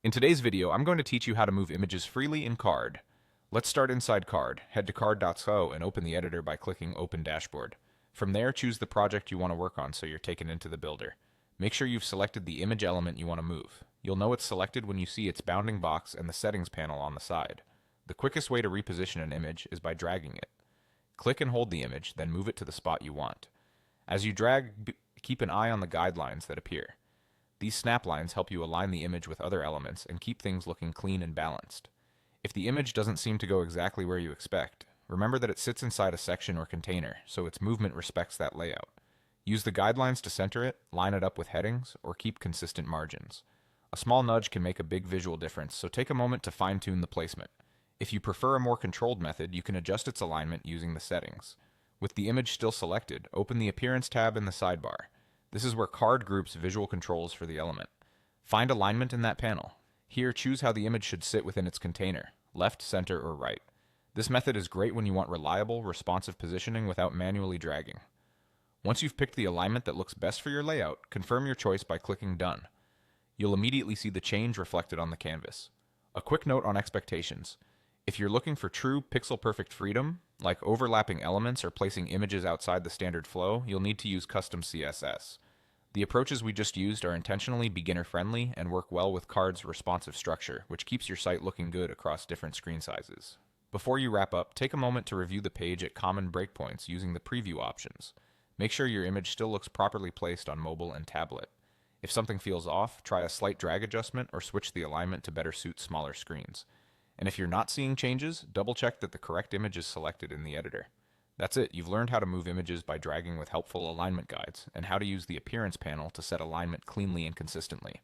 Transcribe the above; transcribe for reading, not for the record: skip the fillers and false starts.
In today's video, I'm going to teach you how to move images freely in Card. Let's start inside Card. Head to card.so and open the editor by clicking Open Dashboard. From there, choose the project you want to work on so you're taken into the builder. Make sure you've selected the image element you want to move. You'll know it's selected when you see its bounding box and the settings panel on the side. The quickest way to reposition an image is by dragging it. Click and hold the image, then move it to the spot you want. As you drag, keep an eye on the guidelines that appear. These snap lines help you align the image with other elements and keep things looking clean and balanced. If the image doesn't seem to go exactly where you expect, remember that it sits inside a section or container, so its movement respects that layout. Use the guidelines to center it, line it up with headings, or keep consistent margins. A small nudge can make a big visual difference, so take a moment to fine-tune the placement. If you prefer a more controlled method, you can adjust its alignment using the settings. With the image still selected, open the Appearance tab in the sidebar. This is where Card groups visual controls for the element. Find alignment in that panel. Here, choose how the image should sit within its container, left, center, or right. This method is great when you want reliable, responsive positioning without manually dragging. Once you've picked the alignment that looks best for your layout, confirm your choice by clicking Done. You'll immediately see the change reflected on the canvas. A quick note on expectations. If you're looking for true pixel-perfect freedom, like overlapping elements or placing images outside the standard flow, you'll need to use custom CSS. The approaches we just used are intentionally beginner-friendly and work well with Card's responsive structure, which keeps your site looking good across different screen sizes. Before you wrap up, take a moment to review the page at common breakpoints using the preview options. Make sure your image still looks properly placed on mobile and tablet. If something feels off, try a slight drag adjustment or switch the alignment to better suit smaller screens. And if you're not seeing changes, double check that the correct image is selected in the editor. That's it, you've learned how to move images by dragging with helpful alignment guides, and how to use the Appearance panel to set alignment cleanly and consistently.